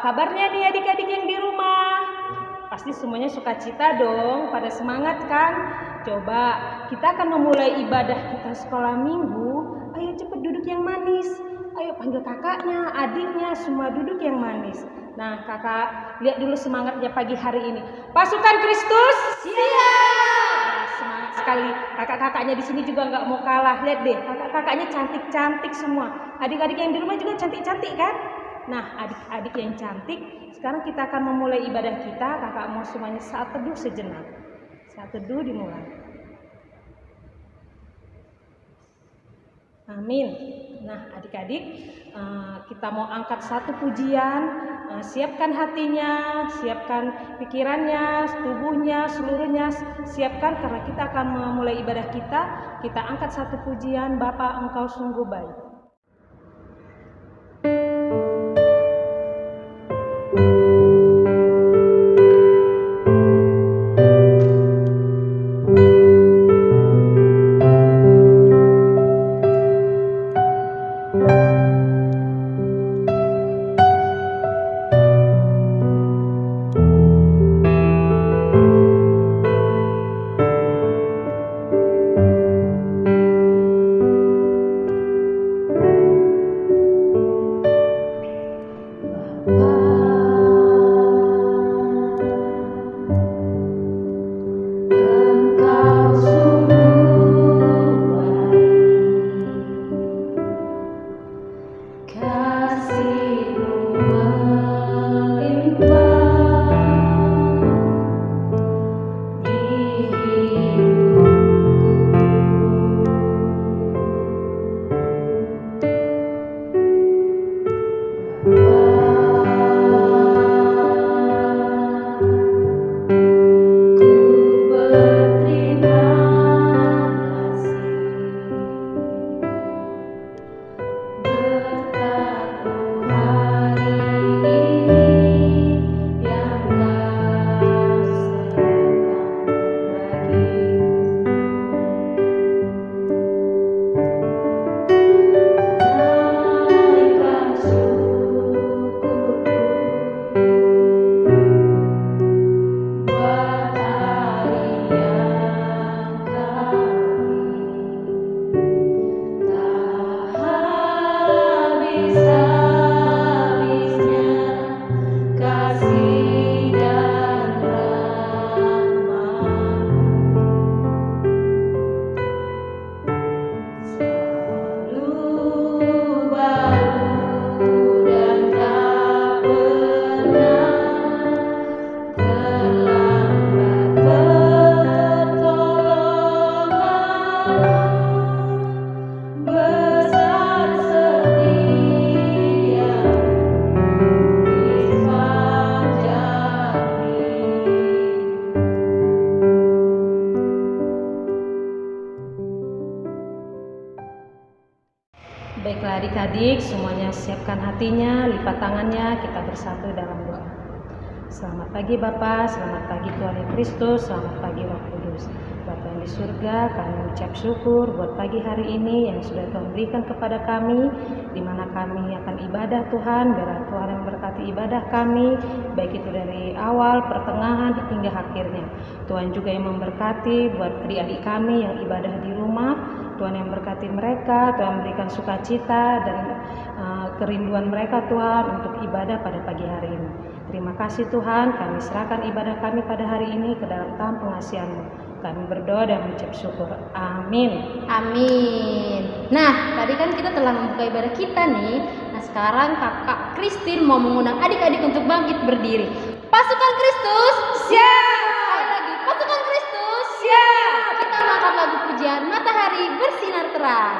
kabarnya nih adik-adik yang di rumah? Pasti semuanya sukacita dong, pada semangat kan? Coba kita akan memulai ibadah kita sekolah minggu. Ayo cepet duduk yang manis. Ayo panggil kakaknya, adiknya, semua duduk yang manis. Nah kakak, lihat dulu semangatnya pagi hari ini. Pasukan Kristus, siap! Semangat sekali. Kakak-kakaknya di sini juga nggak mau kalah. Lihat deh, kakak-kakaknya cantik-cantik semua. Adik-adik yang di rumah juga cantik-cantik kan? Nah, adik-adik yang cantik, sekarang kita akan memulai ibadah kita. Kakak mau semuanya saat teduh sejenak. Saat teduh dimulai. Amin. Nah, adik-adik, kita mau angkat satu pujian. Siapkan hatinya, siapkan pikirannya, tubuhnya, seluruhnya. Siapkan karena kita akan memulai ibadah kita. Kita angkat satu pujian, Bapa Engkau sungguh baik. Baiklah adik-adik, semuanya siapkan hatinya, lipat tangannya, kita bersatu dalam doa. Selamat pagi Bapa, selamat pagi Tuhan Yesus Kristus, selamat pagi Roh Kudus. Bapa yang di surga, kami ucap syukur buat pagi hari ini yang sudah Tuhan berikan kepada kami, di mana kami akan ibadah Tuhan. Biarlah Tuhan yang memberkati ibadah kami, baik itu dari awal, pertengahan, hingga akhirnya. Tuhan juga yang memberkati buat adik-adik kami yang ibadah di rumah. Tuhan yang berkati mereka, Tuhan memberikan sukacita dan kerinduan mereka Tuhan untuk ibadah pada pagi hari ini. Terima kasih Tuhan, kami serahkan ibadah kami pada hari ini ke dalam tangan pengasihan-Mu. Kami berdoa dan mengucap syukur. Amin. Amin. Nah, tadi kan kita telah membuka ibadah kita nih. Nah, sekarang Kakak Christine mau mengundang adik-adik untuk bangkit berdiri. Pasukan Kristus, siap! Sekali lagi, pasukan Kristus, siap! Kita mengangkat lagu pujian Matahari Bersinar Terang.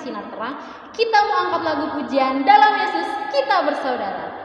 bersinar terang, kita mau angkat lagu pujian dalam Yesus kita bersaudara.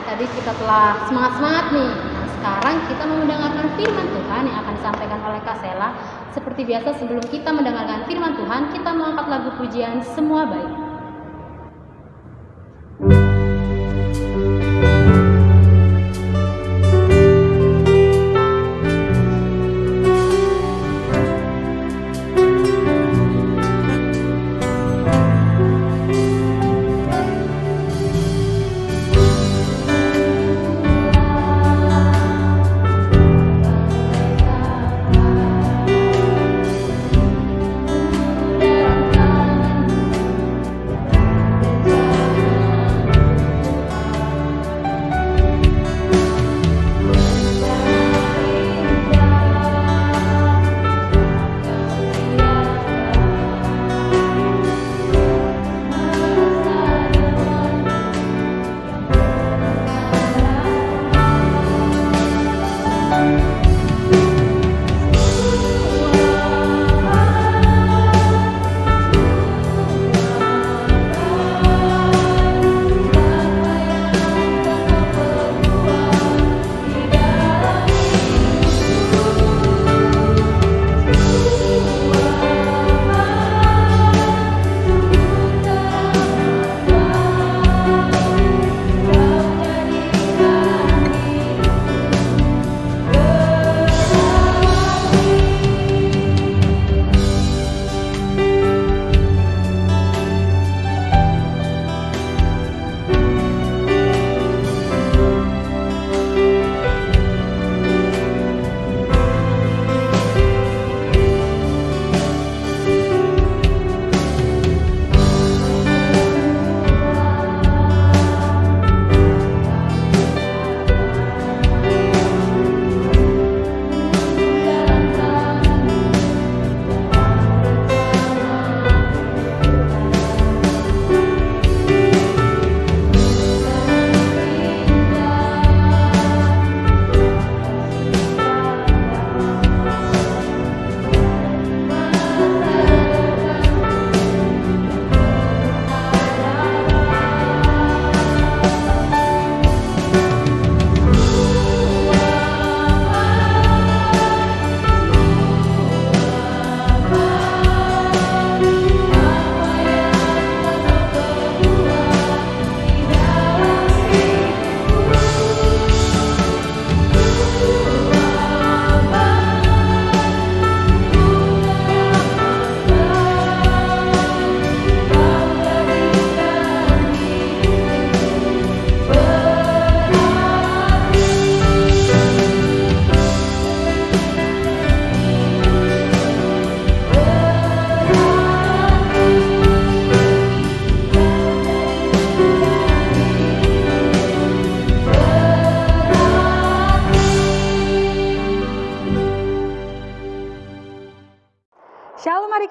Tadi kita telah semangat-semangat nih. Nah, sekarang kita mau mendengarkan firman Tuhan yang akan disampaikan oleh Kak Sela. Seperti biasa sebelum kita mendengarkan firman Tuhan, kita mau angkat lagu pujian Semua Baik.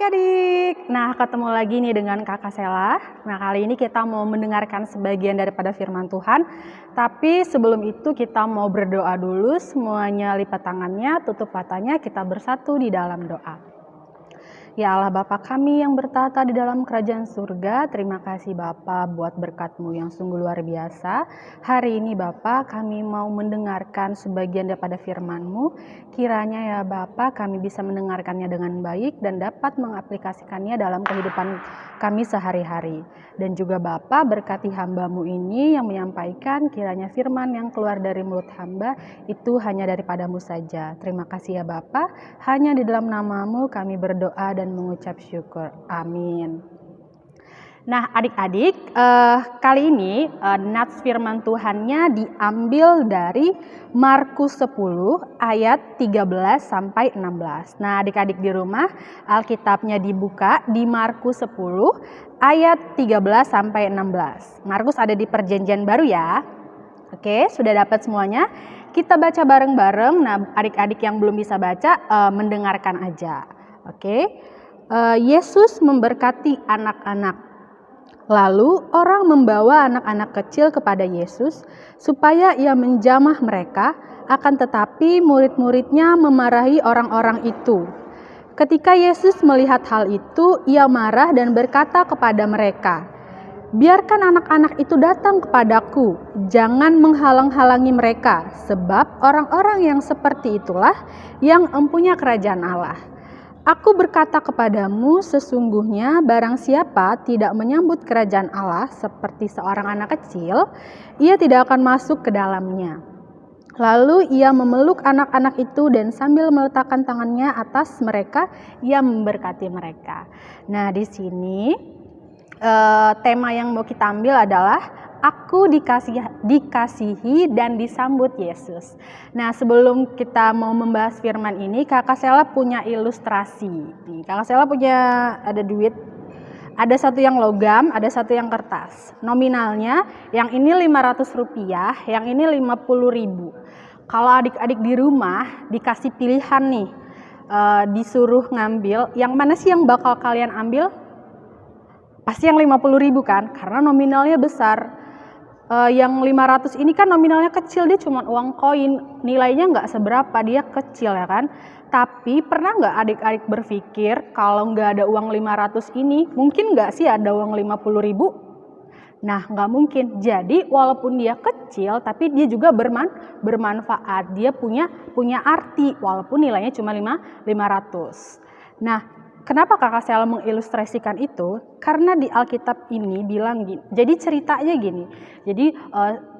adik-adik. Nah, ketemu lagi nih dengan Kakak Sela. Nah, kali ini kita mau mendengarkan sebagian daripada firman Tuhan. Tapi sebelum itu kita mau berdoa dulu. Semuanya lipat tangannya, tutup matanya, kita bersatu di dalam doa. Ya Allah Bapa kami yang bertata di dalam kerajaan surga, terima kasih Bapa buat berkat-Mu yang sungguh luar biasa. Hari ini Bapa kami mau mendengarkan sebagian daripada firman-Mu. Kiranya ya Bapa kami bisa mendengarkannya dengan baik dan dapat mengaplikasikannya dalam kehidupan kami sehari-hari. Dan juga Bapa berkati hamba-Mu ini yang menyampaikan, kiranya firman yang keluar dari mulut hamba itu hanya daripada-Mu saja. Terima kasih ya Bapa, hanya di dalam nama-Mu kami berdoa dan mengucap syukur. Amin. Nah adik-adik, kali ini nats firman Tuhannya diambil dari Markus 10 ayat 13 sampai 16. Nah adik-adik di rumah, Alkitabnya dibuka di Markus 10 ayat 13 sampai 16. Markus ada di Perjanjian Baru ya. Oke, sudah dapat semuanya? Kita baca bareng-bareng. Nah adik-adik yang belum bisa baca, mendengarkan aja. Oke. Yesus memberkati anak-anak. Lalu orang membawa anak-anak kecil kepada Yesus supaya ia menjamah mereka, akan tetapi murid-muridnya memarahi orang-orang itu. Ketika Yesus melihat hal itu, ia marah dan berkata kepada mereka, "Biarkan anak-anak itu datang kepadaku, jangan menghalang-halangi mereka, sebab orang-orang yang seperti itulah yang empunya kerajaan Allah. Aku berkata kepadamu, sesungguhnya barang siapa tidak menyambut kerajaan Allah seperti seorang anak kecil, ia tidak akan masuk ke dalamnya." Lalu ia memeluk anak-anak itu dan sambil meletakkan tangannya atas mereka, ia memberkati mereka. Nah di sini tema yang mau kita ambil adalah aku dikasihi dan disambut Yesus. Nah sebelum kita mau membahas firman ini, Kakak Sela punya ilustrasi. Nih, Kakak Sela punya ada duit, ada satu yang logam, ada satu yang kertas. Nominalnya yang ini Rp500, yang ini Rp50.000. Kalau adik-adik di rumah dikasih pilihan nih, disuruh ngambil, yang mana sih yang bakal kalian ambil? Pasti yang 50.000 kan, karena nominalnya besar. Yang 500 ini kan nominalnya kecil, dia cuma uang koin, nilainya nggak seberapa, dia kecil ya kan. Tapi pernah nggak adik-adik berpikir kalau nggak ada uang 500 ini, mungkin nggak sih ada uang 50.000? Nah nggak mungkin. Jadi walaupun dia kecil, tapi dia juga bermanfaat, dia punya arti walaupun nilainya cuma 500. Nah kenapa Kakak Sela mengilustrasikan itu? Karena di Alkitab ini bilang gini. Jadi ceritanya gini. Jadi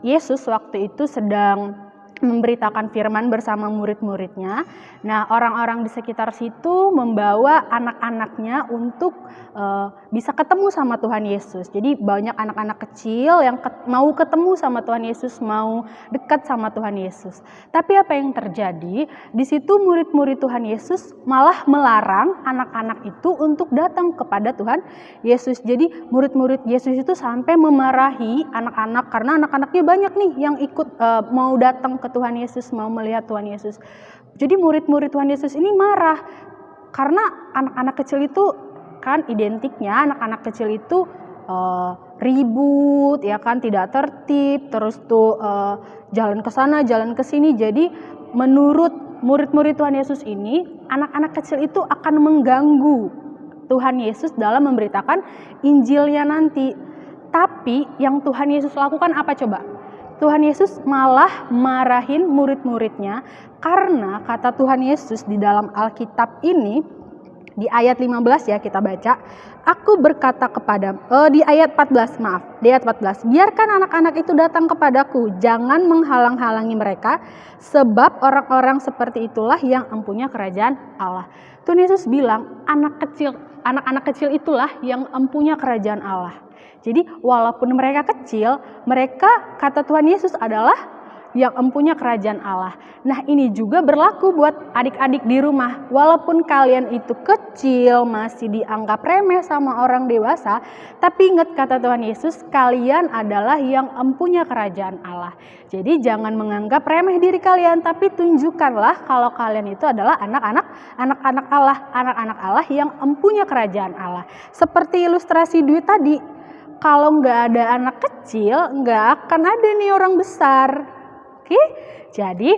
Yesus waktu itu sedang memberitakan firman bersama murid-muridnya. Nah, orang-orang di sekitar situ membawa anak-anaknya untuk bisa ketemu sama Tuhan Yesus. Jadi banyak anak-anak kecil yang mau ketemu sama Tuhan Yesus, mau dekat sama Tuhan Yesus. Tapi apa yang terjadi? Di situ murid-murid Tuhan Yesus malah melarang anak-anak itu untuk datang kepada Tuhan Yesus. Jadi murid-murid Yesus itu sampai memarahi anak-anak karena anak-anaknya banyak nih yang ikut mau datang ke Tuhan Yesus, mau melihat Tuhan Yesus. Jadi murid-murid Tuhan Yesus ini marah karena anak-anak kecil itu kan identiknya anak-anak kecil itu ribut ya kan, tidak tertib, terus tuh jalan ke sana, jalan ke sini. Jadi menurut murid-murid Tuhan Yesus ini, anak-anak kecil itu akan mengganggu Tuhan Yesus dalam memberitakan Injilnya nanti. Tapi yang Tuhan Yesus lakukan apa coba? Tuhan Yesus malah marahin murid-muridnya karena kata Tuhan Yesus di dalam Alkitab ini di ayat 15 ya kita baca, aku berkata kepada di ayat 14 maaf, di ayat 14, biarkan anak-anak itu datang kepadaku, jangan menghalang-halangi mereka, sebab orang-orang seperti itulah yang empunya kerajaan Allah. Tuhan Yesus bilang anak-anak kecil itulah yang empunya kerajaan Allah. Jadi walaupun mereka kecil, mereka kata Tuhan Yesus adalah yang empunya kerajaan Allah. Nah, ini juga berlaku buat adik-adik di rumah. Walaupun kalian itu kecil, masih dianggap remeh sama orang dewasa, tapi ingat kata Tuhan Yesus, kalian adalah yang empunya kerajaan Allah. Jadi jangan menganggap remeh diri kalian, tapi tunjukkanlah kalau kalian itu adalah anak-anak Allah yang empunya kerajaan Allah. Seperti ilustrasi Dwi tadi, kalau nggak ada anak kecil, nggak akan ada nih orang besar. Oke, jadi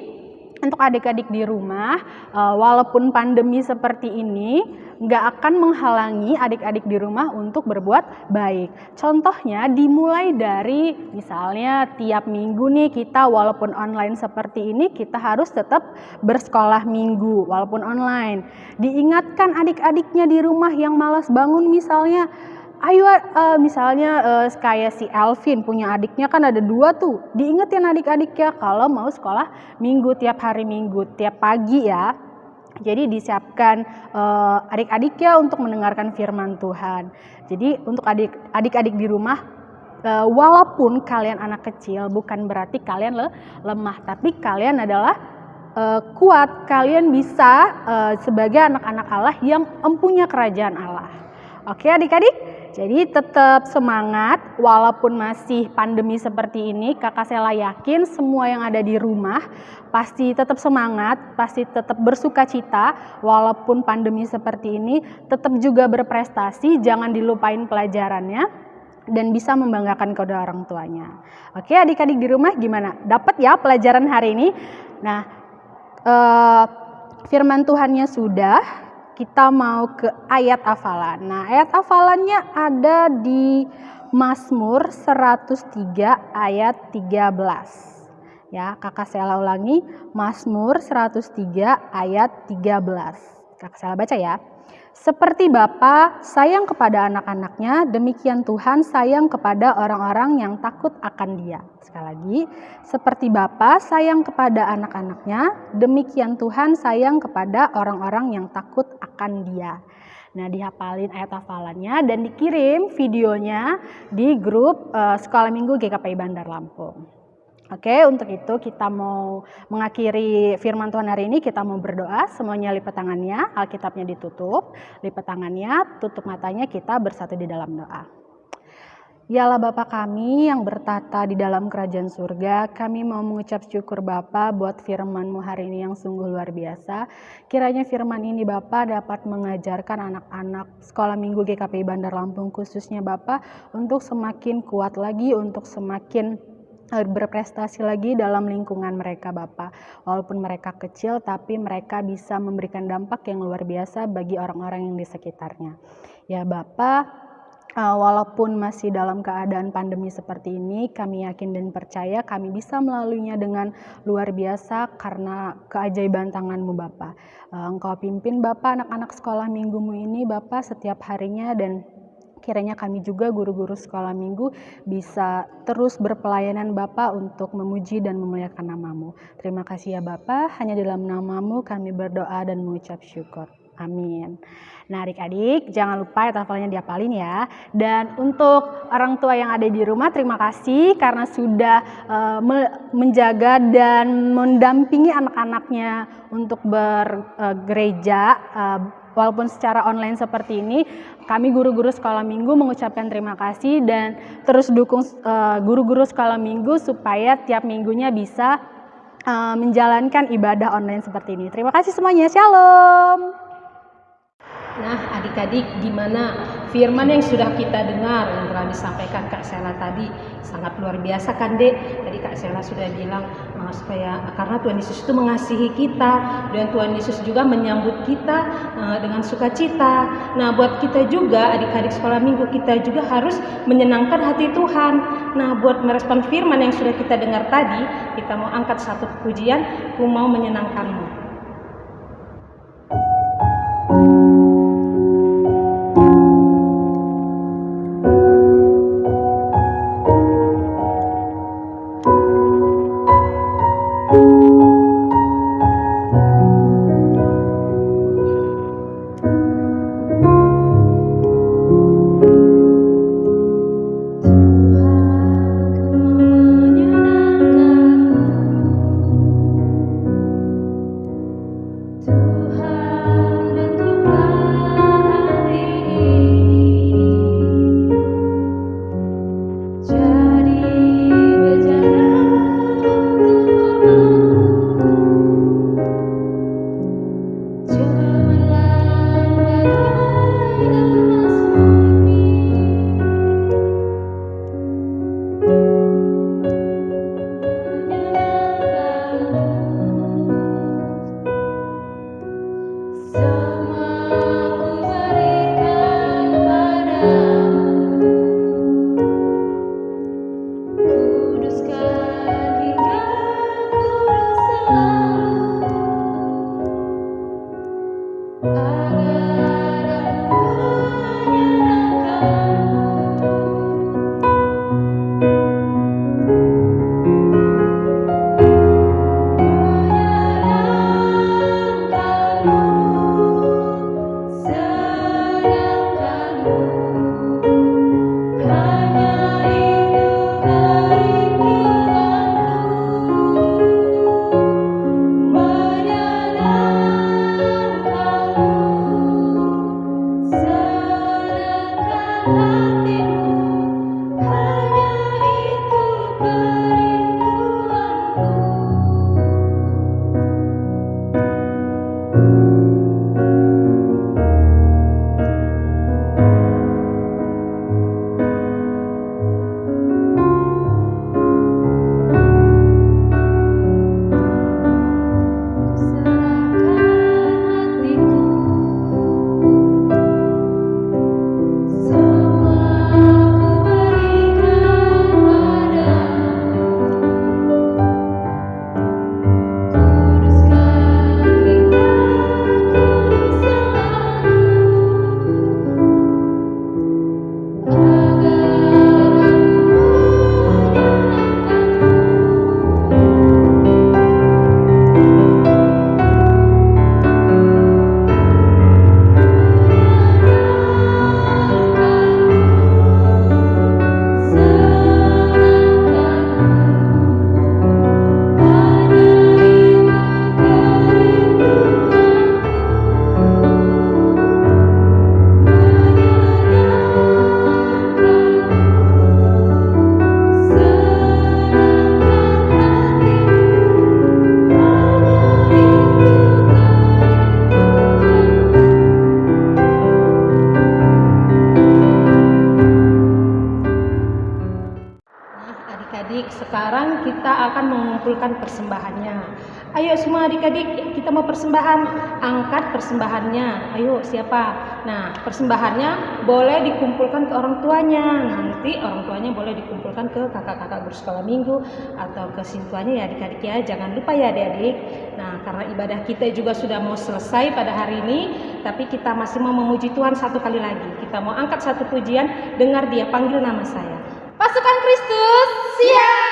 untuk adik-adik di rumah, walaupun pandemi seperti ini, nggak akan menghalangi adik-adik di rumah untuk berbuat baik. Contohnya dimulai dari misalnya tiap minggu nih kita walaupun online seperti ini, kita harus tetap bersekolah minggu walaupun online. Diingatkan adik-adiknya di rumah yang malas bangun misalnya, ayo misalnya kayak si Elvin punya adiknya kan ada 2 tuh. Diingetin adik-adiknya kalau mau sekolah minggu, tiap hari minggu, tiap pagi ya. Jadi disiapkan adik-adiknya untuk mendengarkan firman Tuhan. Jadi untuk adik-adik di rumah, walaupun kalian anak kecil bukan berarti kalian lemah. Tapi kalian adalah kuat. Kalian bisa sebagai anak-anak Allah yang empunya kerajaan Allah. Oke adik-adik? Jadi tetap semangat walaupun masih pandemi seperti ini. Kakak Sela yakin semua yang ada di rumah pasti tetap semangat, pasti tetap bersuka cita walaupun pandemi seperti ini. Tetap juga berprestasi, jangan dilupain pelajarannya dan bisa membanggakan kedua orang tuanya. Oke adik-adik di rumah gimana? Dapat ya pelajaran hari ini? Nah, firman Tuhannya sudah. Kita mau ke ayat hafalan. Nah, ayat hafalannya ada di Mazmur 103 ayat 13. Ya, Kakak Sela ulangi, Mazmur 103 ayat 13. Kakak Sela baca ya. Seperti Bapa sayang kepada anak-anaknya, demikian Tuhan sayang kepada orang-orang yang takut akan Dia. Sekali lagi, seperti Bapa sayang kepada anak-anaknya, demikian Tuhan sayang kepada orang-orang yang takut akan Dia. Nah, dihafalin ayat hafalannya dan dikirim videonya di grup Sekolah Minggu GKPI Bandar Lampung. Oke, untuk itu kita mau mengakhiri firman Tuhan hari ini, kita mau berdoa, semuanya lipat tangannya, Alkitabnya ditutup, lipat tangannya, tutup matanya, kita bersatu di dalam doa. Yalah Bapa kami yang bertata di dalam kerajaan surga, kami mau mengucap syukur Bapa buat firman-Mu hari ini yang sungguh luar biasa. Kiranya firman ini Bapa dapat mengajarkan anak-anak Sekolah Minggu GKPI Bandar Lampung khususnya Bapa untuk semakin kuat lagi, untuk semakin berprestasi lagi dalam lingkungan mereka Bapa. Walaupun mereka kecil tapi mereka bisa memberikan dampak yang luar biasa bagi orang-orang yang di sekitarnya. Ya Bapa, walaupun masih dalam keadaan pandemi seperti ini, kami yakin dan percaya kami bisa melaluinya dengan luar biasa karena keajaiban tangan-Mu Bapa. Engkau pimpin Bapa anak-anak sekolah minggu-Mu ini Bapa setiap harinya, dan kiranya kami juga guru-guru sekolah minggu bisa terus berpelayanan Bapa untuk memuji dan memuliakan nama-Mu. Terima kasih ya Bapa, hanya dalam nama-Mu kami berdoa dan mengucap syukur. Amin. Nah adik-adik jangan lupa ya hafalannya dihafalin ya. Dan untuk orang tua yang ada di rumah, terima kasih karena sudah menjaga dan mendampingi anak-anaknya untuk bergereja. Walaupun secara online seperti ini, kami guru-guru sekolah minggu mengucapkan terima kasih dan terus dukung guru-guru sekolah minggu supaya tiap minggunya bisa menjalankan ibadah online seperti ini. Terima kasih semuanya, shalom. Nah adik-adik, gimana firman yang sudah kita dengar yang telah disampaikan Kak Sela tadi sangat luar biasa kan Dek? Tadi Kak Sela sudah bilang supaya karena Tuhan Yesus itu mengasihi kita dan Tuhan Yesus juga menyambut kita dengan sukacita. Nah buat kita juga adik-adik sekolah minggu, kita juga harus menyenangkan hati Tuhan. Nah buat merespon firman yang sudah kita dengar tadi, kita mau angkat satu pujian, Ku Mau Menyenangkanmu. adik-adik, sekarang kita akan mengumpulkan persembahannya. Ayo semua adik-adik, kita mau persembahan. Angkat persembahannya. Ayo, siapa? Nah, persembahannya boleh dikumpulkan ke orang tuanya. Nanti orang tuanya boleh dikumpulkan ke kakak-kakak bersekolah minggu atau ke sintuanya ya adik-adik ya. Jangan lupa ya adik-adik. Nah, karena ibadah kita juga sudah mau selesai pada hari ini, tapi kita masih mau memuji Tuhan satu kali lagi. Kita mau angkat satu pujian, dengar dia panggil nama saya. Pasukan Kristus, siap!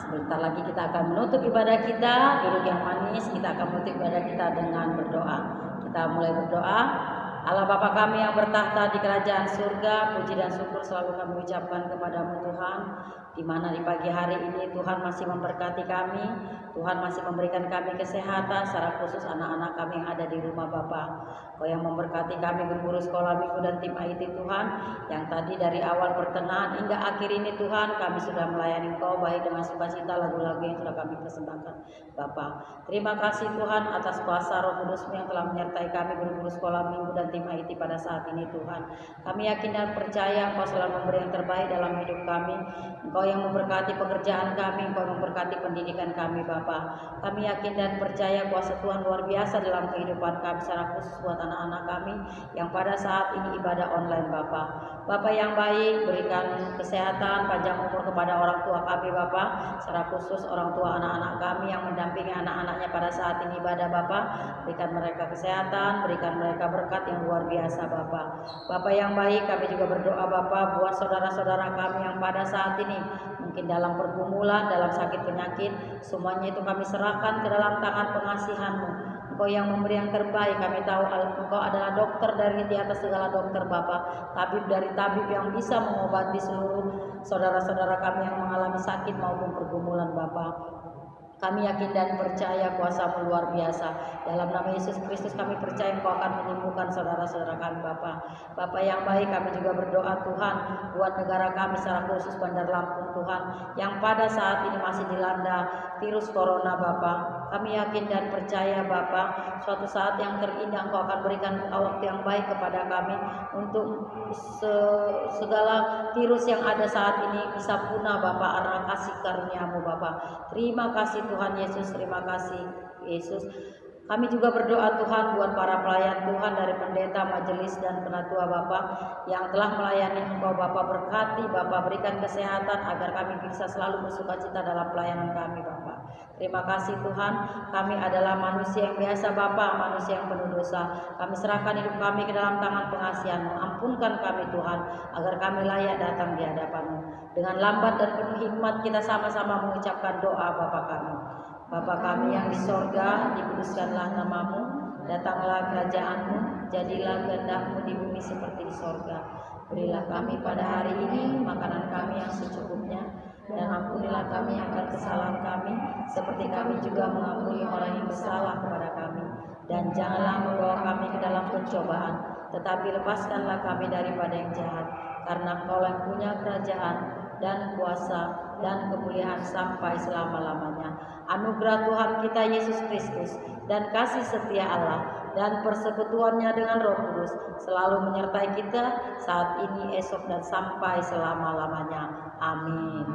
Sebentar lagi kita akan menutup ibadah kita, duduk yang manis, kita akan menutup ibadah kita dengan berdoa. Kita mulai berdoa. Allah Bapa kami yang bertahta di kerajaan surga, puji dan syukur selalu kami ucapkan kepadamu Tuhan, di mana di pagi hari ini Tuhan masih memberkati kami, Tuhan masih memberikan kami kesehatan, secara khusus anak-anak kami yang ada di rumah Bapa. Kau yang memberkati kami berguru sekolah minggu dan tim IT Tuhan, yang tadi dari awal pertengahan hingga akhir ini Tuhan kami sudah melayani Kau baik dengan sukacita, lagu-lagu yang sudah kami persembahkan Bapa. Terima kasih Tuhan atas kuasa Roh Kudus-Mu yang telah menyertai kami berguru sekolah minggu dan dan tim IT pada saat ini Tuhan. Kami yakin dan percaya Engkau selalu memberi yang terbaik dalam hidup kami. Engkau yang memberkati pekerjaan kami, Engkau yang memberkati pendidikan kami Bapa. Kami yakin dan percaya kuasa Tuhan luar biasa dalam kehidupan kami, secara khusus buat anak-anak kami yang pada saat ini ibadah online Bapa. Bapa yang baik, berikan kesehatan, panjang umur kepada orang tua kami Bapa, secara khusus orang tua anak-anak kami yang mendampingi anak-anaknya pada saat ini ibadah Bapa. Berikan mereka kesehatan, berikan mereka berkat yang luar biasa Bapa. Bapa yang baik, kami juga berdoa Bapa buat saudara-saudara kami yang pada saat ini mungkin dalam pergumulan, dalam sakit penyakit, semuanya itu kami serahkan ke dalam tangan pengasihan-Mu. Engkau yang memberi yang terbaik. Kami tahu Engkau adalah dokter dari di atas segala dokter Bapa, tabib dari tabib yang bisa mengobati seluruh saudara-saudara kami yang mengalami sakit maupun pergumulan Bapa. Kami yakin dan percaya kuasa-Mu luar biasa. Dalam nama Yesus Kristus kami percaya Engkau akan menyembuhkan saudara-saudara kami Bapa. Bapa yang baik, kami juga berdoa Tuhan buat negara kami secara khusus Bandar Lampung Tuhan, yang pada saat ini masih dilanda virus corona Bapa. Kami yakin dan percaya Bapa, suatu saat yang terindah Engkau akan berikan waktu yang baik kepada kami untuk segala virus yang ada saat ini bisa punah Bapa, karena kasih karunia-Mu Bapa. Terima kasih Tuhan Yesus, terima kasih Yesus. Kami juga berdoa Tuhan buat para pelayan Tuhan dari pendeta, majelis dan penatua Bapa yang telah melayani Engkau Bapa. Berkati Bapa, berikan kesehatan agar kami bisa selalu bersukacita dalam pelayanan kami Bapa. Terima kasih Tuhan, kami adalah manusia yang biasa Bapa, manusia yang penuh dosa. Kami serahkan hidup kami ke dalam tangan pengasihan-Mu. Ampunkan kami Tuhan, agar kami layak datang di hadapan-Mu. Dengan lambat dan penuh hikmat kita sama-sama mengucapkan doa Bapa kami. Bapa kami yang di sorga, dikuduskanlah nama-Mu, datanglah kerajaan-Mu, jadilah kehendak-Mu di bumi seperti di sorga. Berilah kami pada hari ini makanan kami yang secukupnya, dan ampunilah kami akan kesalahan kami, seperti kami juga mengampuni orang yang bersalah kepada kami. Dan janganlah membawa kami ke dalam pencobaan, tetapi lepaskanlah kami daripada yang jahat, karena Engkau yang punya kerajaan dan kuasa dan kemuliaan sampai selama-lamanya. Anugerah Tuhan kita Yesus Kristus dan kasih setia Allah dan persekutuannya dengan Roh Kudus selalu menyertai kita saat ini, esok, dan sampai selama-lamanya. Amin.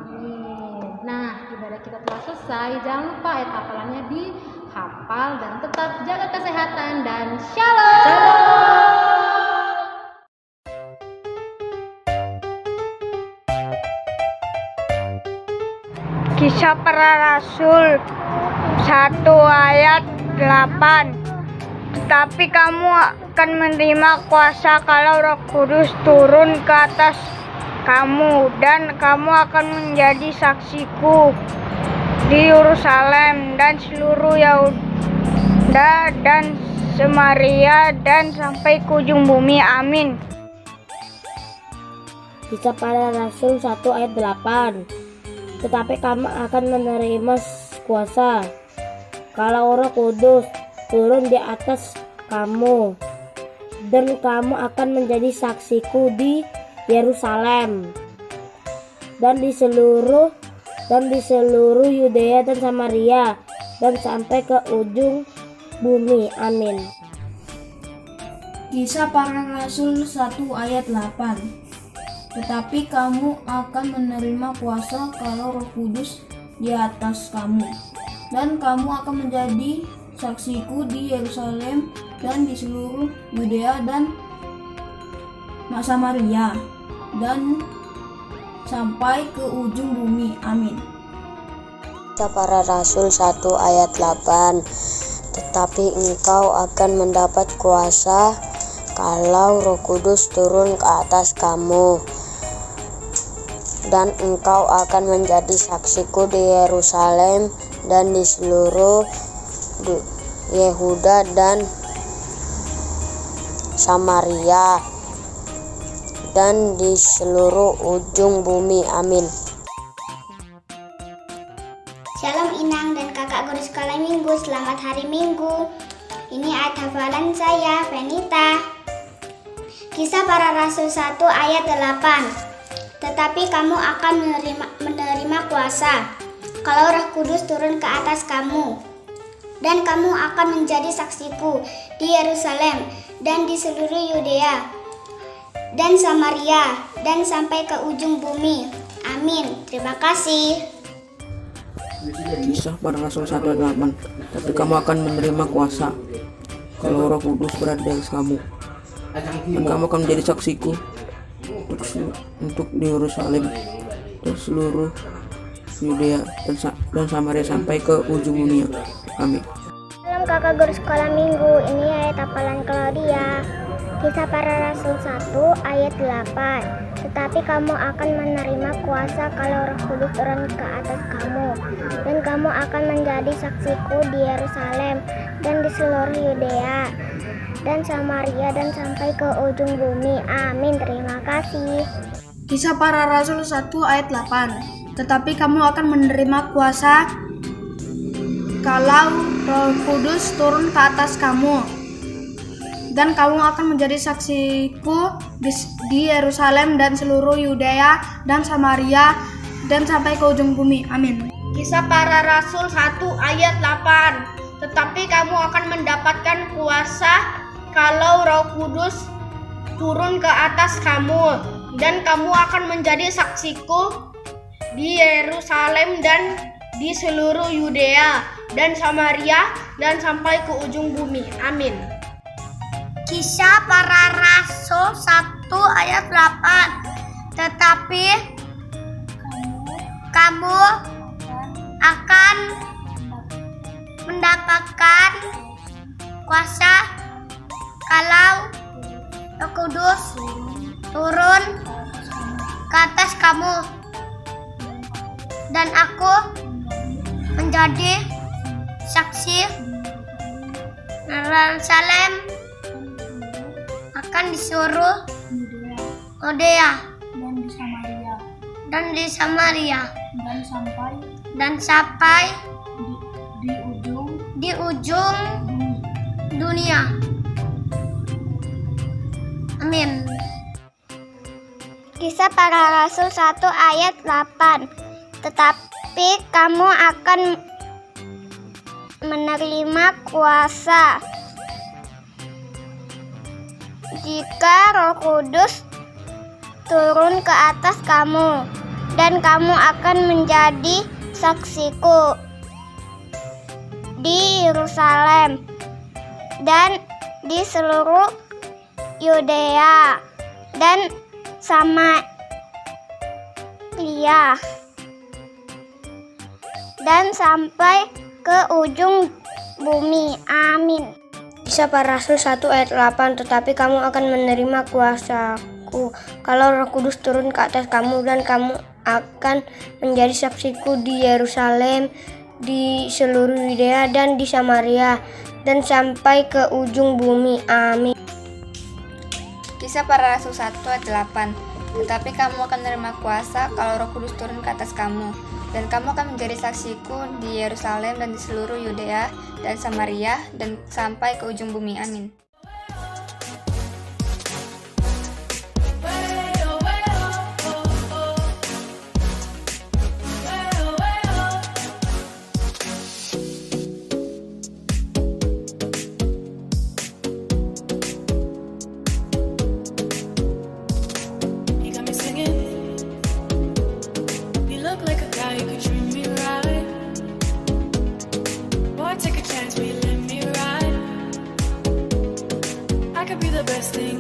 Nah, ibadah kita telah selesai. Jangan lupa ayat hafalannya dihafal dan tetap jaga kesehatan dan shalom. Kisah Para Rasul 1 ayat 8. Tetapi kamu akan menerima kuasa kalau Roh Kudus turun ke atas kamu, dan kamu akan menjadi saksiku di Yerusalem dan seluruh Yehuda dan Samaria dan sampai ke ujung bumi. Amin. Kisah Para Rasul 1 ayat 8. Tetapi kamu akan menerima kuasa kalau Roh Kudus turun di atas kamu, dan kamu akan menjadi saksiku di Yerusalem dan di seluruh Yudea dan Samaria dan sampai ke ujung bumi. Amin. Kisah Para Rasul 1 ayat 8. Tetapi kamu akan menerima kuasa kalau Roh Kudus di atas kamu, dan kamu akan menjadi saksiku di Yerusalem dan di seluruh Yudea dan Samaria dan sampai ke ujung bumi. Amin. Kisah Para Rasul 1 ayat 8. Tetapi engkau akan mendapat kuasa kalau Roh Kudus turun ke atas kamu, dan engkau akan menjadi saksiku di Yerusalem dan di seluruh Yehuda dan Samaria dan di seluruh ujung bumi. Amin. Shalom Inang dan kakak guru sekolah minggu, selamat hari Minggu. Ini ayat hafalan saya, Venita. Kisah Para Rasul 1 ayat 8. Tetapi kamu akan menerima kuasa kalau Roh Kudus turun ke atas kamu, dan kamu akan menjadi saksiku di Yerusalem dan di seluruh Yudea dan Samaria dan sampai ke ujung bumi. Amin. Terima kasih. Kisah para Rasul 1 ayat 8. Tapi kamu akan menerima kuasa kalau Roh Kudus berada di atas kamu, dan kamu akan menjadi saksiku untuk di Yerusalem dan seluruh Yudea dan Samaria sampai ke ujung dunia. Amin. Salam kakak guru sekolah minggu. Ini ayat hafalan Claudia. Kisah para Rasul 1 ayat 8. Tetapi kamu akan menerima kuasa kalau Roh Kudus turun ke atas kamu, dan kamu akan menjadi saksiku di Yerusalem dan di seluruh Yudea dan Samaria dan sampai ke ujung bumi. Amin. Terima kasih. Kisah para Rasul 1 ayat 8. Tetapi kamu akan menerima kuasa kalau Roh Kudus turun ke atas kamu, dan kamu akan menjadi saksiku di Yerusalem dan seluruh Yudea dan Samaria dan sampai ke ujung bumi. Amin. Kisah para Rasul 1 ayat 8. Tetapi kamu akan mendapatkan kuasa kalau Roh Kudus turun ke atas kamu, dan kamu akan menjadi saksiku di Yerusalem dan di seluruh Yudea dan Samaria dan sampai ke ujung bumi. Amin. Kisah para Rasul 1 ayat 8. Tetapi kamu akan mendapatkan kuasa kalau Roh Kudus turun ke atas kamu, dan aku menjadi saksi Yerusalem akan disuruh Yudea dan di Samaria dan sampai di ujung dunia. Amin. Kisah para Rasul 1 ayat 8. Tetapi kamu akan menerima kuasa jika Roh Kudus turun ke atas kamu, dan kamu akan menjadi saksiku di Yerusalem dan di seluruh Yudea dan Samaria dan sampai ke ujung bumi. Amin. Kisah para Rasul 1 ayat 8. Tetapi kamu akan menerima kuasaku kalau Roh Kudus turun ke atas kamu, dan kamu akan menjadi saksiku di Yerusalem, di seluruh Yudea dan di Samaria dan sampai ke ujung bumi. Amin. Kisah para Rasul 1 ayat 8. Tetapi kamu akan menerima kuasa kalau Roh Kudus turun ke atas kamu, dan kamu akan menjadi saksiku di Yerusalem dan di seluruh Yudea dan Samaria dan sampai ke ujung bumi. Amin. Take a chance, will you let me ride? I could be the best thing